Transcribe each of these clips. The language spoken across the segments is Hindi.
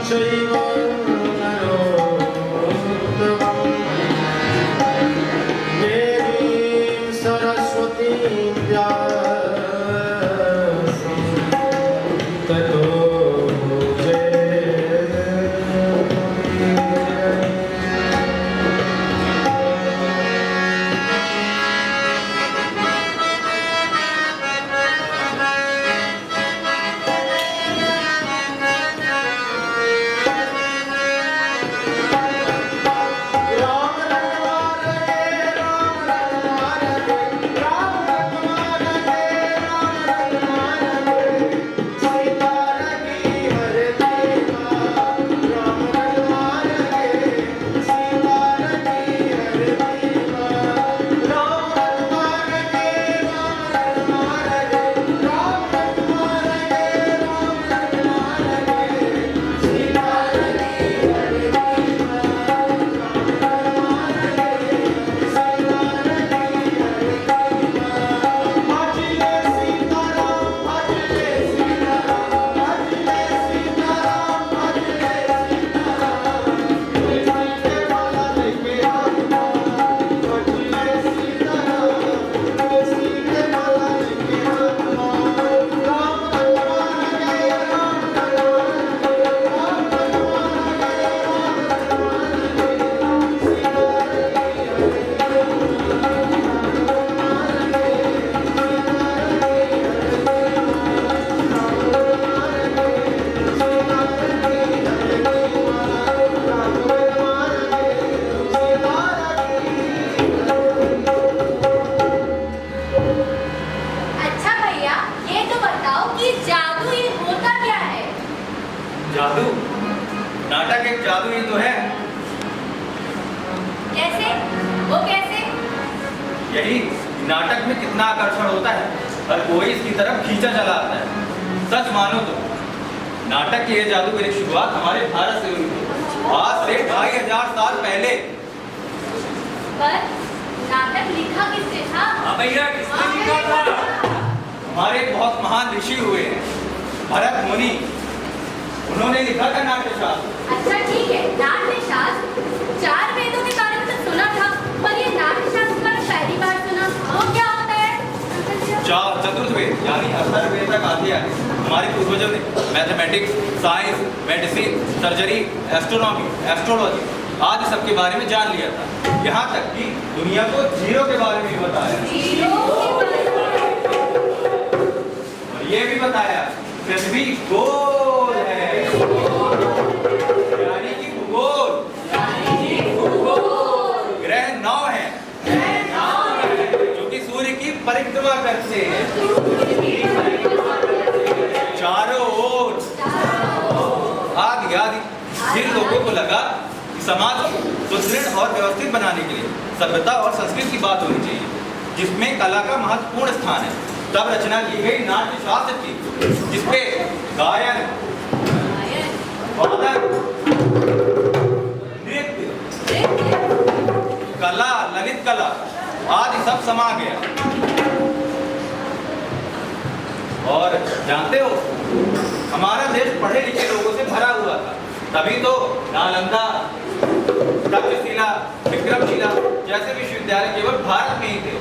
चैव नरोत्तमम् देवीं सरस्वतीं व्यासं ततो जादू? नाटक एक जादू ही तो है। कैसे? वो कैसे? यही नाटक में कितना आकर्षण होता है, हर कोई इसकी तरफ खींचा चला आता है। सच मानो तो नाटक की यह जादू की शुरुआत हमारे भारत से हुई थी, आज से 2500 साल पहले। पर नाटक लिखा किसने था? हाँ भैया, किसने लिखा था? हमारे बहुत महान ऋषि हुए हैं, भरत मुनि, उन्होंने लिखा था नाट्यशास्त्र। अच्छा ठीक है, नाट्यशास्त्र 4 वेदों के बारे में तो सुना था, पर ये नाट्यशास्त्र मैंने पहली बार सुना। वो क्या होता है? चतुर्थ वेद यानी अथर्ववेद तक आते आए हमारे पूर्वजों ने mathematics, science, medicine, surgery, astronomy, astrology आदि सब के बारे में जान लिया था। यहाँ तक कि दुनिया को जीरो के बारे में भी बताया, और ये भी बताया पृथ्वी गोल है, यानी कि भूगोल, ग्रह 9 है जो कि सूर्य की परिक्रमा करते हैं चारों ओर। आदि आदि जिन लोगों को लगा कि समाज को सुदृढ़ और व्यवस्थित बनाने के लिए सभ्यता और संस्कृति की बात होनी चाहिए, जिसमें कला का महत्वपूर्ण स्थान है, तब रचना की गई नाट्यशास्त्र की, जिसपे गायन, वादन, नृत्य, कला, ललित कला आदि सब समा गया। और जानते हो, हमारा देश पढ़े लिखे लोगों से भरा हुआ था, तभी तो नालंदा, तक्षशिला, विक्रमशिला जैसे विश्वविद्यालय केवल भारत में ही थे।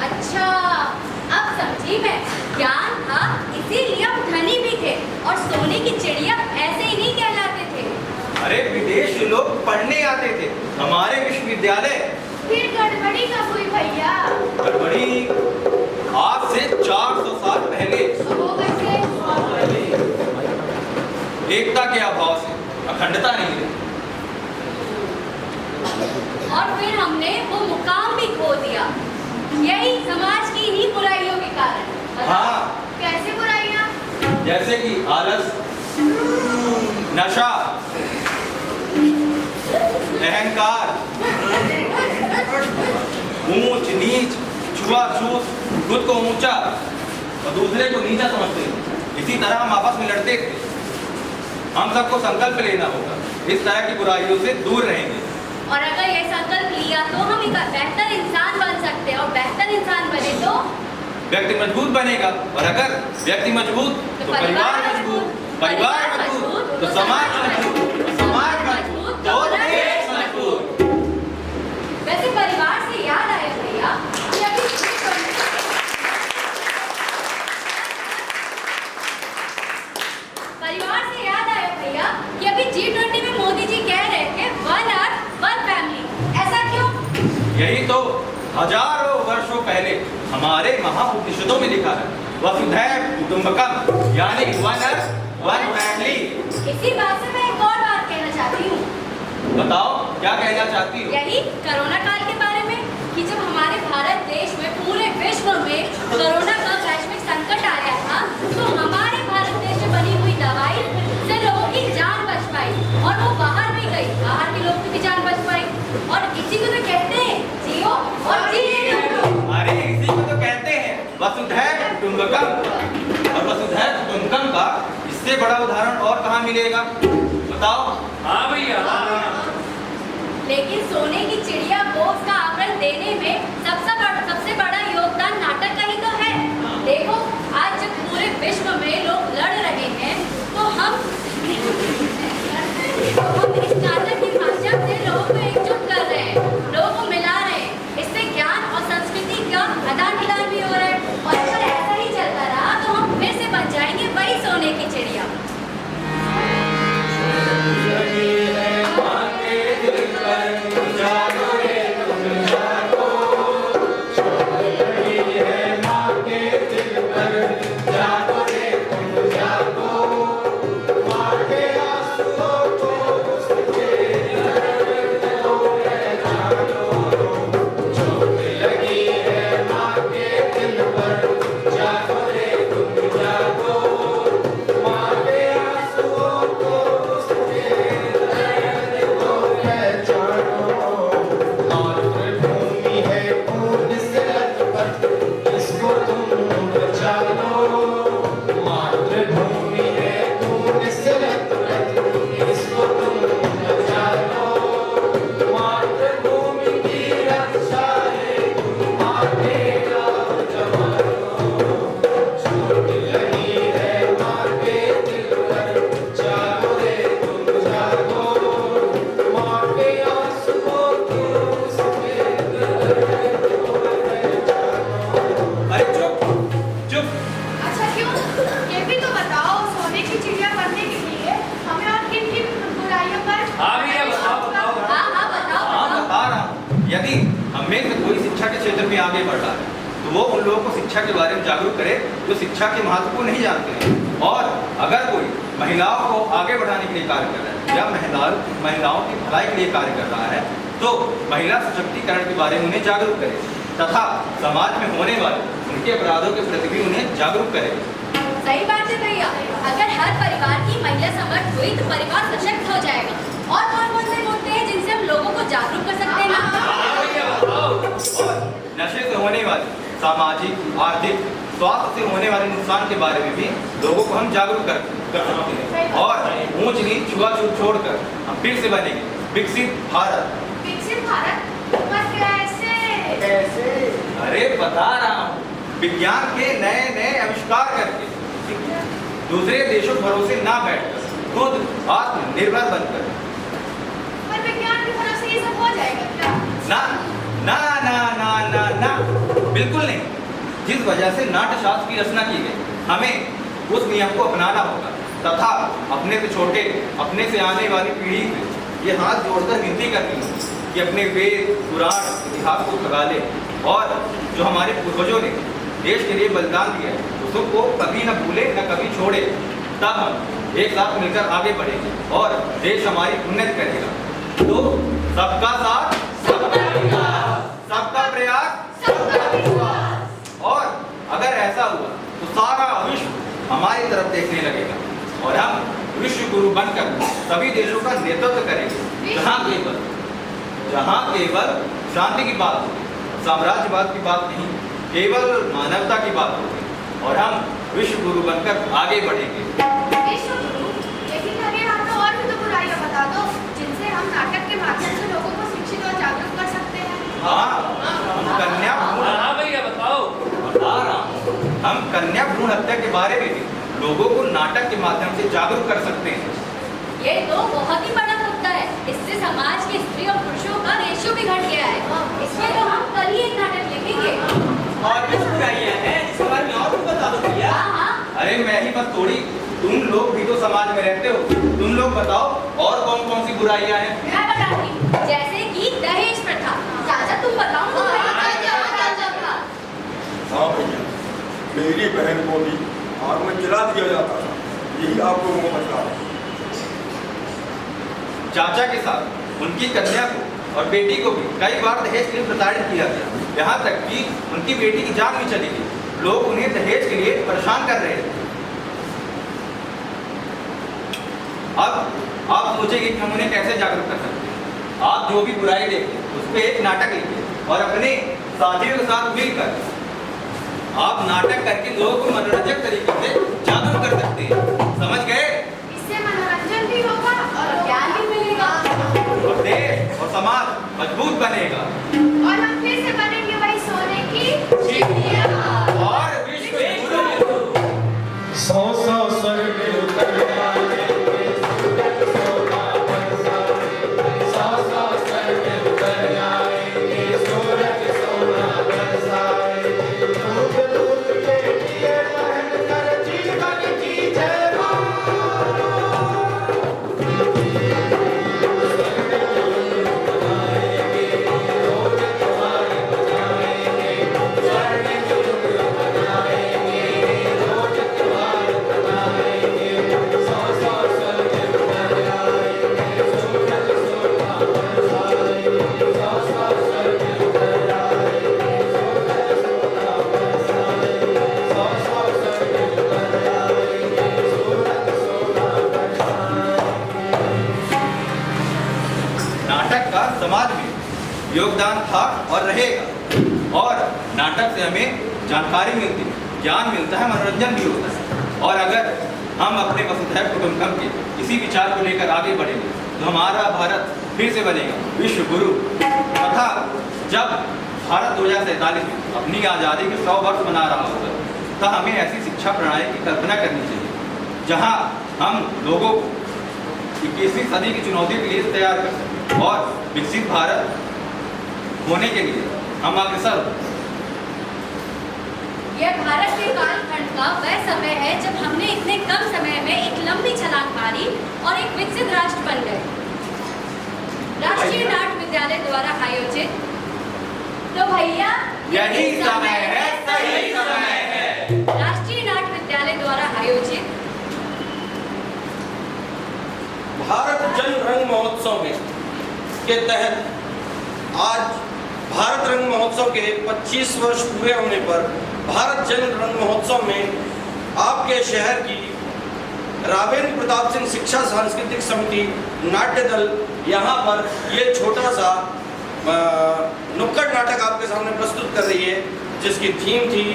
अच्छा, अब समझी मैं। ज्ञान था, इसीलिए हम धनी भी थे, और सोने की चिड़िया ऐसे ही नहीं कहलाते थे। अरे विदेश लोग पढ़ने आते थे हमारे विश्वविद्यालय। फिर गड़बड़ी कब हुई भैया? गड़बड़ी आज से 400 साल पहले। वो कैसे? एकता के अभाव से, अखंडता नहीं रही। और फिर हमने वो मुकाम भी खो दिया, यही समाज की ही बुराइयों के कारण। हाँ। कैसे बुराइयां? जैसे कि आलस, नशा, अहंकार, ऊंच नीच, छुआछूत, खुद को ऊंचा और दूसरे को नीचा समझते हैं। इसी तरह हम आपस में लड़ते थे। हम सबको संकल्प लेना होगा, इस तरह की बुराइयों से दूर रहेंगे। और अगर ये संकल्प लिया तो हम एक बेहतर इंसान बन सकते हैं, और बेहतर इंसान बने तो व्यक्ति मजबूत बनेगा, और अगर व्यक्ति मजबूत तो परिवार मजबूत, परिवार मजबूत तो समाज परिवार से याद आया भैया कि अभी G20 में मोदी जी कह रहे थे वन अर्थ वन फैमिली। ऐसा क्यों? यही तो हजारों वर्षों पहले हमारे महाउपनिषदों में लिखा है, वसुधैव कुटुंबकम, यानी वन अर्थ वन फैमिली। इसी बात से मैं एक और बात कहना चाहती हूँ। बताओ क्या कहना चाहती हो? यही कोरोना काल के बारे में कि जब हमारे भारत देश में पूरे विश्व में कोरोना का वैश्विक संकट आया था तो हमारे भारत देश में बनी हुई दवाई से लोगों की जान बच पाई और वो बाहर भी गई, बाहर के लोगों की भी जान बच पाई। और इसी को तो कहते हैं जियो और जिए रहो। अरे इसी को तो कहते हैं वसुधैव कुटुंबकम। और वसुधैव कुटुंबकम का इससे बड़ा उदाहरण और कहाँ मिलेगा? बताओ। हाँ भैया। लेकिन सोने की चिड़िया को उसका आवरण देने में सबसे बड़ा योगदान नाटक का ही तो है। देखो आज जब पूरे विश्व में लोग लड़ रहे हैं तो हम इस नाटक के माध्यम से लोगों को एकजुट कर रहे हैं, लोगों को मिला रहे हैं। इससे ज्ञान और संस्कृति का आदान प्रदान भी हो रहा है। और अगर ऐसा ही चलता रहा तो हम फिर से बन जाएंगे वही सोने की चिड़िया। यदि हमें से कोई शिक्षा के क्षेत्र में आगे बढ़ रहा है तो वो उन लोगों को शिक्षा के बारे में जागरूक करे जो शिक्षा के महत्व को नहीं जानते हैं। और अगर कोई महिलाओं को आगे बढ़ाने के लिए कार्य कर रहा है या महिलाओं की भलाई के लिए कार्य कर रहा है तो महिला सशक्तिकरण के बारे में उन्हें जागरूक करे तथा समाज में होने वाले उनके अपराधों के प्रति भी उन्हें जागरूक करे। सही बात है भैया, अगर हर परिवार की महिला समर्थ हुई तो परिवार सशक्त हो जाएगा। और कौन से मुद्दे हैं जिनसे हम लोगों को जागरूक कर सकते हैं ना? और नशे से होने वाले सामाजिक, आर्थिक, स्वास्थ्य से होने वाले नुकसान के बारे में भी लोगों को हम जागरूक कर सकते हैं। और ऊंच नीच छुआछूत छोड़कर हम फिर से बनेंगे विकसित भारत। विकसित भारत? पर कैसे? अरे बता रहा हूँ, विज्ञान के नए नए आविष्कार करके दूसरे देशों भरोसे ना बैठकर खुद आत्मनिर्भर बनकर। पर विज्ञान के भरोसे ये सब हो जाएगा क्या? ना ना ना ना ना ना बिल्कुल नहीं। जिस वजह से नाट्यशास्त्र की रचना की गई हमें उस नियम को अपनाना होगा तथा अपने से छोटे, अपने से आने वाली पीढ़ी से ये हाथ जोड़कर विनती करनी है कि अपने वेद, पुराण, इतिहास को लगा ले और जो हमारे पूर्वजों ने देश के लिए बलिदान दिया है उसको कभी न भूले न कभी छोड़े। तब हम एक साथ मिलकर आगे बढ़ेंगे और देश हमारी उन्नति करेगा। तो सबका साथ, सबका विकास, सबका प्रयास, सबका विश्वास। और अगर ऐसा हुआ तो सारा विश्व हमारी तरफ देखने लगेगा और हम विश्व गुरु बनकर सभी देशों का नेतृत्व करेंगे जहाँ केवल शांति की बात हो, साम्राज्यवाद की बात नहीं, केवल मानवता की बात होगी और हम विश्व गुरु बनकर आगे बढ़ेंगे। विश्व गुरु? लेकिन अभी हमें और भी तो बुराइयां बता दो जिनसे हम नाटक के माध्यम से लोगों को शिक्षित और जागरूक कर सकते हैं। हम कन्या भ्रूण, हाँ भैया बताओ। बता रहा हूँ, हम कन्या भ्रूण हत्या के बारे में भी लोगों को नाटक के माध्यम से जागरूक कर सकते हैं। ये तो बहुत ही बड़ा मुद्दा है। इससे समाज के स्त्री और पुरुषों का रेशियो भी घट गया है। इसमें तो हम कल ही एक नाटक लिखेंगे। और कुछ बुराइयां हैं जिसके बारे में और कुछ बता दो भैया। हाँ। अरे मैं ही बस थोड़ी तुम लोग भी तो समाज में रहते हो, तुम लोग बताओ और कौन कौन सी बुराइयां हैं। मैं बताती हूँ, जैसे कि दहेज प्रथा। चाचा तुम बताओ तो भाई क्या था? हाँ भैया, मेरी बहन को भी आग में जला दिया जाता था, यही आप लोगों को मसला है। चाचा के साथ उनकी कन्या को और बेटी को भी कई बार दहेज के लिए प्रताड़ित किया गया, यहाँ तक कि उनकी बेटी की जान भी चली गई। लोग उन्हें दहेज के लिए परेशान कर रहे थे। अब आप सोचेंगे कि हम उन्हें कैसे जागरूक कर सकते हैं। आप जो भी बुराई देखें उस पर एक नाटक लिखिए और अपने साथियों के साथ मिलकर आप नाटक करके लोगों को मनोरंजक तरीके से जागरूक कर सकते हैं। समझ गए? इससे मनोरंजन भी होगा और ज्ञान भी मिलेगा और देश और समाज मजबूत बनेगा और हम फिर से बनेंगे वही सोने की चिड़िया और विश्व गुरु। 100 स्वर्ग में उतर आए, सोना बरसाए। 100 स्वर्ग में उतर आएंगे, सूरज सोना बरसाए। दूध दूध के लिए महल कर जीवन की जय मां। नाटक का समाज में योगदान था और रहेगा, और नाटक से हमें जानकारी मिलती है, ज्ञान मिलता है, मनोरंजन भी होता है। और अगर हम अपने वसुधैव कुटुंबकम के इसी विचार को लेकर आगे बढ़ेंगे तो हमारा भारत फिर से बनेगा विश्व गुरु। तथा जब भारत 2047 में अपनी आज़ादी के 100 वर्ष मना रहा होगा तो हमें ऐसी शिक्षा प्रणाली की कल्पना करनी चाहिए जहाँ हम लोगों को 21वीं सदी की चुनौती के लिए तैयार कर सकें और विकसित भारत होने के लिए हम अग्रसर हों। यह भारत के कालखंड का वह समय है जब हमने इतने कम समय में एक लंबी छलांग मारी और एक विकसित राष्ट्र बन गए। राष्ट्रीय नाट्य विद्यालय द्वारा आयोजित तो भैया यही समय है, सही समय है। राष्ट्रीय नाट्य विद्यालय द्वारा आयोजित भारत जन रंग महोत्सव में के तहत आज भारत रंग महोत्सव के 25 वर्ष पूरे होने पर भारत जन रंग महोत्सव में आपके शहर की रावेंद्र प्रताप सिंह शिक्षा सांस्कृतिक समिति नाट्य दल यहाँ पर ये छोटा सा नुक्कड़ नाटक आपके सामने प्रस्तुत कर रही है, जिसकी थीम थी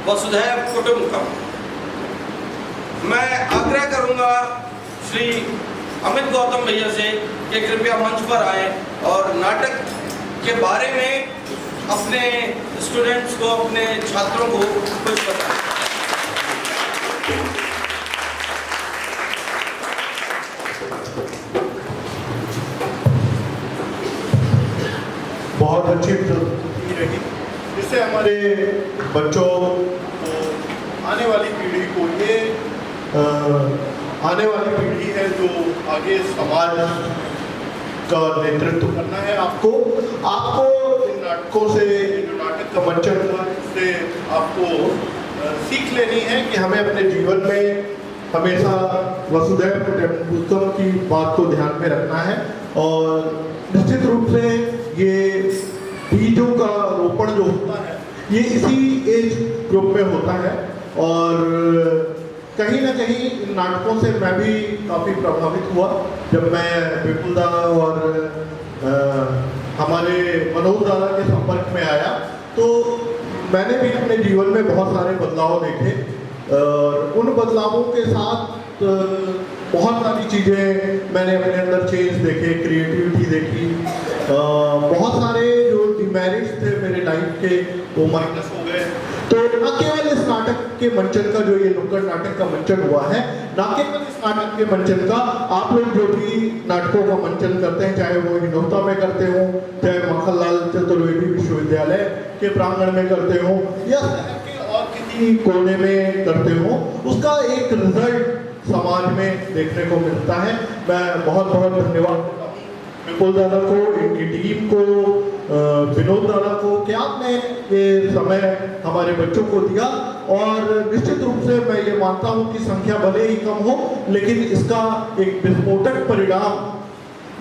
वसुधैव कुटुंबकम। मैं आग्रह करूँगा श्री अमित गौतम भैया से कि कृपया मंच पर आए और नाटक के बारे में अपने स्टूडेंट्स को, अपने छात्रों को कुछ बताएं। बहुत अच्छी प्रस्तुति रही, जिससे हमारे बच्चों को, आने वाली पीढ़ी को, ये आने वाली पीढ़ी है जो आगे समाज का नेतृत्व करना है। आपको इन नाटकों से, जो नाटक का मंचन हुआ, इससे आपको सीख लेनी है कि हमें अपने जीवन में हमेशा वसुधैव कुटुंबकम की बात को ध्यान में रखना है। और निश्चित रूप से ये बीजों का रोपण जो होता है ये इसी एज ग्रुप में होता है। और कहीं ना कहीं इन नाटकों से मैं भी काफ़ी प्रभावित हुआ जब मैं विपुल दादा और हमारे मनोज दादा के संपर्क में आया, तो मैंने भी अपने जीवन में बहुत सारे बदलाव देखे। और उन बदलावों के साथ बहुत सारी चीज़ें मैंने अपने अंदर चेंज देखे, क्रिएटिविटी देखी। बहुत सारे जो डिमेरिट्स थे मेरे लाइफ के वो माइनस हो गए। तो न केवल इस नाटक के मंचन का, जो ये नुक्कड़ नाटक का मंचन हुआ है, न केवल इस नाटक के मंचन का, आप लोग जो भी नाटकों का मंचन करते हैं, चाहे वो हिनौता में करते हो, चाहे माखनलाल चतुर्वेदी विश्वविद्यालय के प्रांगण में करते हो, या शहर के और किसी कोने में करते हो, उसका एक रिजल्ट समाज में देखने को मिलता है। मैं बहुत बहुत धन्यवाद देता हूँ विपुल दादा को, इनकी टीम को, विनोद दादा को कि आपने ये समय हमारे बच्चों को दिया। और निश्चित रूप से मैं ये मानता हूँ कि संख्या भले ही कम हो, लेकिन इसका एक विस्फोटक परिणाम,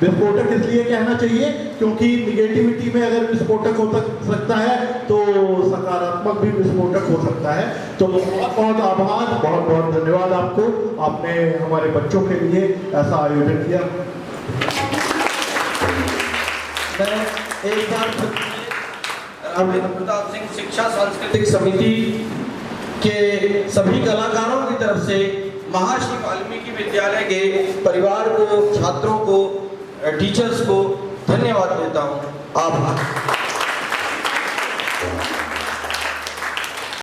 विस्फोटक इसलिए कहना चाहिए क्योंकि निगेटिविटी में अगर विस्फोटक हो सकता है तो सकारात्मक भी विस्फोटक हो सकता है। तो बहुत बहुत आभार, बहुत बहुत धन्यवाद आपको, आपने हमारे बच्चों के लिए ऐसा आयोजन किया। मैं एक बार राजेंद्र प्रताप सिंह शिक्षा सांस्कृतिक समिति के सभी कलाकारों की तरफ से महर्षि वाल्मीकि विद्यालय के परिवार को, छात्रों को, टीचर्स को धन्यवाद देता हूँ। आभार।